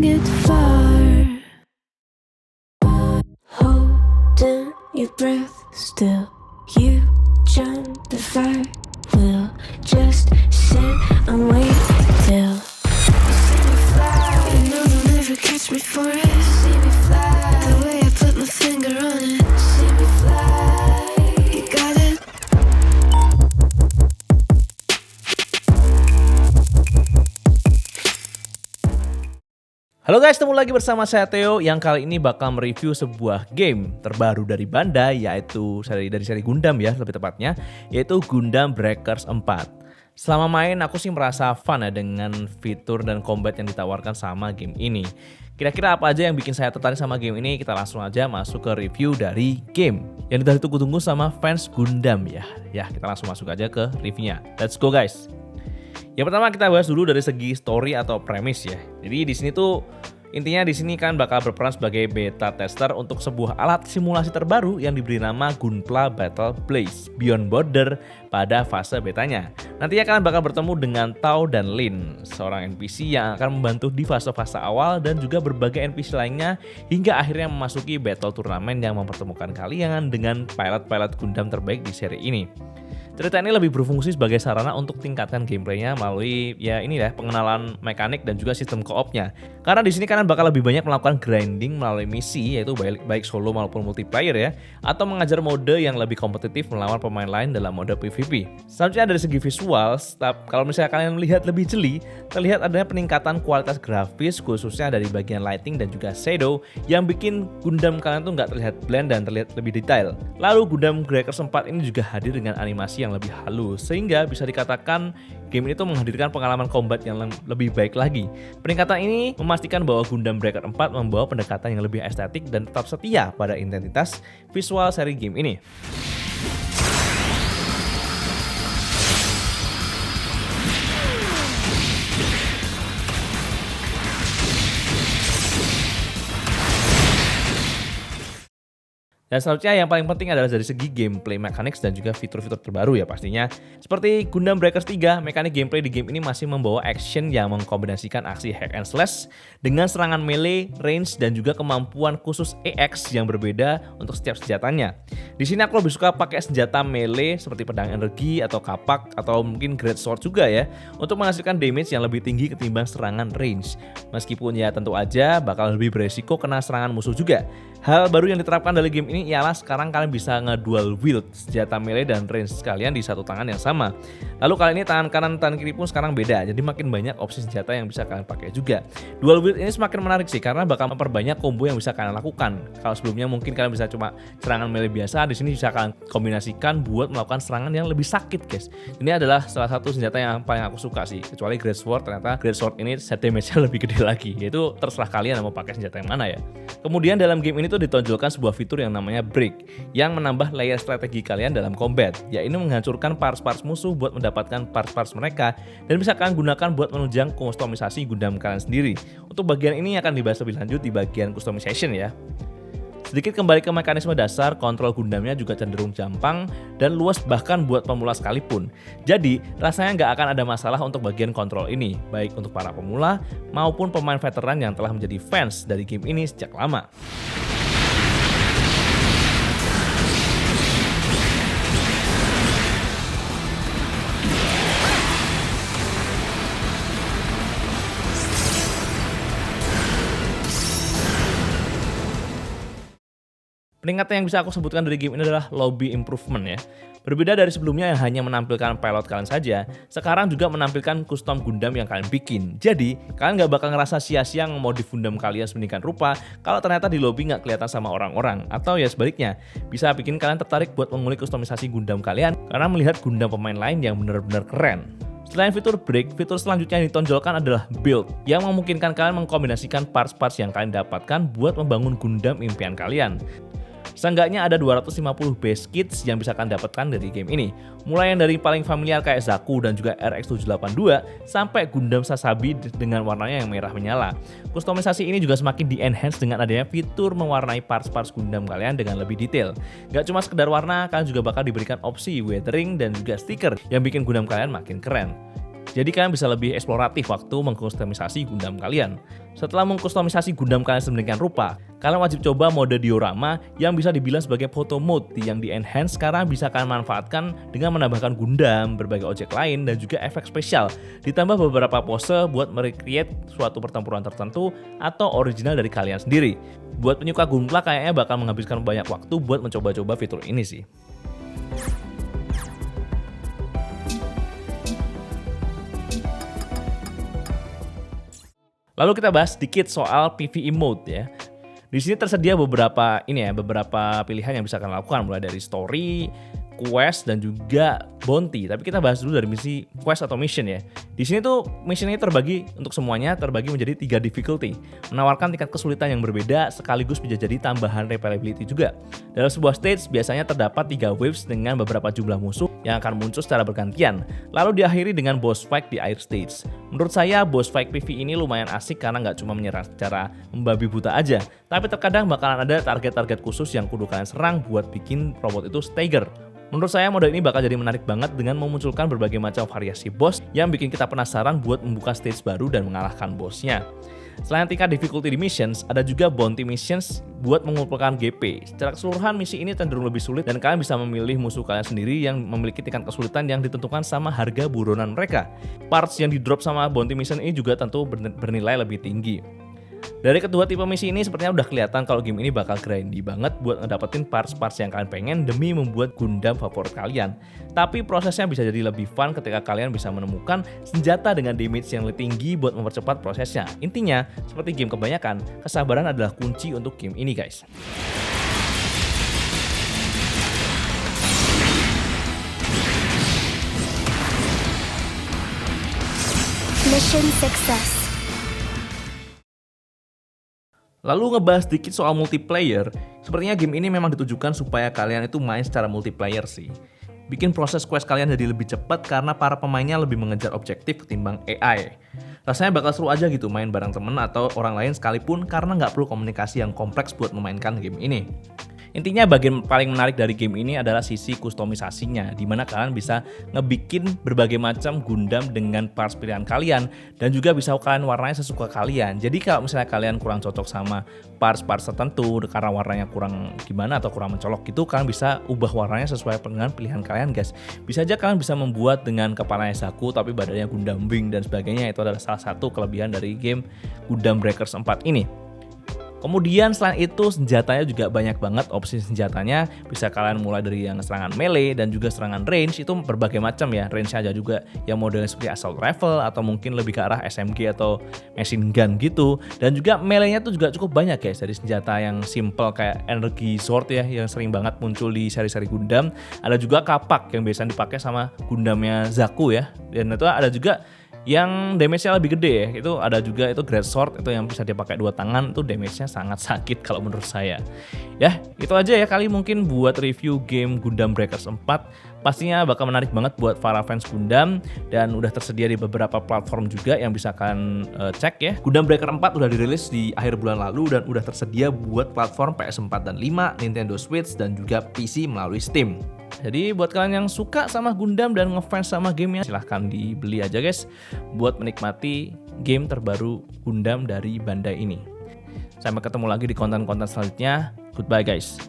bring it far. Holding your breath still, you jump the fire. We'll just sit and wait till you see me fly. You know you'll never catch me for it. See me fly, the way I put my finger on it. See me fly, you got it. Halo guys, ketemu lagi bersama saya Theo yang kali ini bakal mereview sebuah game terbaru dari Bandai, yaitu dari seri Gundam ya lebih tepatnya, yaitu Gundam Breakers 4. Selama main aku sih merasa fun ya dengan fitur dan combat yang ditawarkan sama game ini. Kira-kira apa aja yang bikin saya tertarik sama game ini? Kita langsung aja masuk ke review dari game yang udah ditunggu-tunggu sama fans Gundam ya. Ya, kita langsung masuk aja ke reviewnya. Let's go guys. Yang pertama kita bahas dulu dari segi story atau premis ya. Jadi di sini tuh intinya di sini kan bakal berperan sebagai beta tester untuk sebuah alat simulasi terbaru yang diberi nama Gunpla Battle Blaze Beyond Border pada fase betanya. Nantinya kalian bakal bertemu dengan Tao dan Lin, seorang NPC yang akan membantu di fase-fase awal dan juga berbagai NPC lainnya hingga akhirnya memasuki battle turnamen yang mempertemukan kalian dengan pilot-pilot Gundam terbaik di seri ini. Cerita ini lebih berfungsi sebagai sarana untuk tingkatkan gameplaynya melalui ya ini ya pengenalan mekanik dan juga sistem co-opnya. Karena di sini kalian bakal lebih banyak melakukan grinding melalui misi yaitu baik solo maupun multiplayer ya, atau mengajar mode yang lebih kompetitif melawan pemain lain dalam mode PvP. Selanjutnya dari segi visual, kalau misalnya kalian melihat lebih jeli, terlihat adanya peningkatan kualitas grafis khususnya dari bagian lighting dan juga shadow yang bikin Gundam kalian tuh nggak terlihat bland dan terlihat lebih detail. Lalu Gundam Breakers 4 ini juga hadir dengan animasi yang lebih halus sehingga bisa dikatakan game ini tuh menghadirkan pengalaman combat yang lebih baik lagi. Peningkatan ini memastikan bahwa Gundam Breakers 4 membawa pendekatan yang lebih estetik dan tetap setia pada identitas visual seri game ini. Dan selanjutnya yang paling penting adalah dari segi gameplay mechanics dan juga fitur-fitur terbaru ya pastinya. Seperti Gundam Breakers 3, mekanik gameplay di game ini masih membawa action yang mengkombinasikan aksi hack and slash dengan serangan melee, range, dan juga kemampuan khusus EX yang berbeda untuk setiap senjatanya. Di sini aku lebih suka pakai senjata melee seperti pedang energi atau kapak atau mungkin great sword juga ya, untuk menghasilkan damage yang lebih tinggi ketimbang serangan range. Meskipun ya tentu aja bakal lebih beresiko kena serangan musuh juga. Hal baru yang diterapkan dari game ini ialah sekarang kalian bisa nge-dual wield senjata melee dan range sekalian di satu tangan yang sama. Lalu kali ini tangan kanan tangan kiri pun sekarang beda, jadi makin banyak opsi senjata yang bisa kalian pakai juga. Dual wield ini semakin menarik sih karena bakal memperbanyak combo yang bisa kalian lakukan. Kalau sebelumnya mungkin kalian bisa cuma serangan melee biasa, di sini bisa kalian kombinasikan buat melakukan serangan yang lebih sakit guys. Ini adalah salah satu senjata yang paling aku suka sih, kecuali Great Sword. Ternyata Great Sword ini set damage-nya lebih gede lagi, yaitu terserah kalian mau pakai senjata yang mana ya. Kemudian dalam game ini tuh ditonjolkan sebuah fitur yang namanya Break yang menambah layer strategi kalian dalam combat, yaitu menghancurkan parts-parts musuh buat mendapatkan parts-parts mereka dan bisa kalian gunakan buat menunjang kustomisasi Gundam kalian sendiri. Untuk bagian ini akan dibahas lebih lanjut di bagian customization ya. Sedikit kembali ke mekanisme dasar, kontrol Gundamnya juga cenderung gampang dan luas bahkan buat pemula sekalipun. Jadi rasanya nggak akan ada masalah untuk bagian kontrol ini, baik untuk para pemula maupun pemain veteran yang telah menjadi fans dari game ini sejak lama. Peningkatan yang bisa aku sebutkan dari game ini adalah lobby improvement ya. Berbeda dari sebelumnya yang hanya menampilkan pilot kalian saja, sekarang juga menampilkan custom Gundam yang kalian bikin. Jadi, kalian nggak bakal ngerasa sia-sia ngemodif Gundam kalian sedemikian rupa kalau ternyata di lobby nggak kelihatan sama orang-orang. Atau ya sebaliknya, bisa bikin kalian tertarik buat mengulik kustomisasi Gundam kalian karena melihat Gundam pemain lain yang benar-benar keren. Selain fitur break, fitur selanjutnya yang ditonjolkan adalah build, yang memungkinkan kalian mengkombinasikan parts-parts yang kalian dapatkan buat membangun Gundam impian kalian. Seenggaknya ada 250 base kits yang bisa kalian dapatkan dari game ini. Mulai yang dari paling familiar kayak Zaku dan juga RX-782 sampai Gundam Sasabi dengan warnanya yang merah menyala. Kustomisasi ini juga semakin di-enhance dengan adanya fitur mewarnai parts-parts Gundam kalian dengan lebih detail. Gak cuma sekedar warna, kalian juga bakal diberikan opsi weathering dan juga stiker yang bikin Gundam kalian makin keren. Jadi kalian bisa lebih eksploratif waktu mengkustomisasi Gundam kalian. Setelah mengkustomisasi Gundam kalian sedemikian rupa, kalian wajib coba mode diorama yang bisa dibilang sebagai photo mode yang di-enhance sekarang bisa kalian manfaatkan dengan menambahkan Gundam, berbagai objek lain, dan juga efek spesial. Ditambah beberapa pose buat merecreate suatu pertempuran tertentu atau original dari kalian sendiri. Buat penyuka Gunpla kayaknya bakal menghabiskan banyak waktu buat mencoba-coba fitur ini sih. Lalu kita bahas sedikit soal PvE mode ya. Di sini tersedia beberapa pilihan yang bisa kalian lakukan, mulai dari story, quest, dan juga bounty. Tapi kita bahas dulu dari misi quest atau mission ya. Di sini tuh mission ini terbagi untuk semuanya, terbagi menjadi 3 difficulty, menawarkan tingkat kesulitan yang berbeda sekaligus bisa jadi tambahan replayability juga. Dalam sebuah stage biasanya terdapat 3 waves dengan beberapa jumlah musuh yang akan muncul secara bergantian, lalu diakhiri dengan boss fight di akhir stage. Menurut saya boss fight PvE ini lumayan asik karena nggak cuma menyerang secara membabi buta aja, tapi terkadang bakalan ada target-target khusus yang kudu kalian serang buat bikin robot itu stagger. Menurut saya mode ini bakal jadi menarik banget dengan memunculkan berbagai macam variasi boss yang bikin kita penasaran buat membuka stage baru dan mengalahkan bosnya. Selain tingkat difficulty di missions, ada juga bounty missions buat mengumpulkan GP. Secara keseluruhan misi ini cenderung lebih sulit dan kalian bisa memilih musuh kalian sendiri yang memiliki tingkat kesulitan yang ditentukan sama harga buronan mereka. Parts yang di drop sama bounty mission ini juga tentu bernilai lebih tinggi. Dari kedua tipe misi ini sepertinya udah kelihatan kalau game ini bakal grindy banget buat ngedapetin parts-parts yang kalian pengen demi membuat Gundam favorit kalian. Tapi prosesnya bisa jadi lebih fun ketika kalian bisa menemukan senjata dengan damage yang lebih tinggi buat mempercepat prosesnya. Intinya, seperti game kebanyakan, kesabaran adalah kunci untuk game ini guys. Mission success. Lalu ngebahas sedikit soal multiplayer, sepertinya game ini memang ditujukan supaya kalian itu main secara multiplayer sih. Bikin proses quest kalian jadi lebih cepat karena para pemainnya lebih mengejar objektif ketimbang AI. Rasanya bakal seru aja gitu main bareng temen atau orang lain sekalipun karena nggak perlu komunikasi yang kompleks buat memainkan game ini. Intinya bagian paling menarik dari game ini adalah sisi kustomisasinya, di mana kalian bisa ngebikin berbagai macam Gundam dengan parts pilihan kalian dan juga bisa kalian warnanya sesuka kalian. Jadi kalau misalnya kalian kurang cocok sama parts-parts tertentu karena warnanya kurang gimana atau kurang mencolok gitu, kalian bisa ubah warnanya sesuai dengan pilihan kalian guys. Bisa aja kalian bisa membuat dengan kepalanya Zaku tapi badannya Gundam Wing dan sebagainya. Itu adalah salah satu kelebihan dari game Gundam Breakers 4 ini. Kemudian selain itu senjatanya juga banyak banget opsi senjatanya. Bisa kalian mulai dari yang serangan melee dan juga serangan range, itu berbagai macam ya. Range aja juga yang modelnya seperti assault rifle atau mungkin lebih ke arah SMG atau machine gun gitu. Dan juga melee-nya tuh juga cukup banyak guys, dari senjata yang simple kayak energy sword ya yang sering banget muncul di seri-seri Gundam. Ada juga kapak yang biasanya dipakai sama Gundamnya Zaku ya. Dan itu ada juga yang damage-nya lebih gede ya, itu ada juga itu Great Sword, itu yang bisa dipakai 2 tangan, itu damage-nya sangat sakit kalau menurut saya. Ya, itu aja ya kali mungkin buat review game Gundam Breakers 4. Pastinya bakal menarik banget buat para fans Gundam dan udah tersedia di beberapa platform juga yang bisa kalian cek ya. Gundam Breaker 4 udah dirilis di akhir bulan lalu dan udah tersedia buat platform PS4 dan 5, Nintendo Switch dan juga PC melalui Steam. Jadi buat kalian yang suka sama Gundam dan ngefans sama gamenya, silahkan dibeli aja guys buat menikmati game terbaru Gundam dari Bandai ini. Sampai ketemu lagi di konten-konten selanjutnya. Goodbye guys.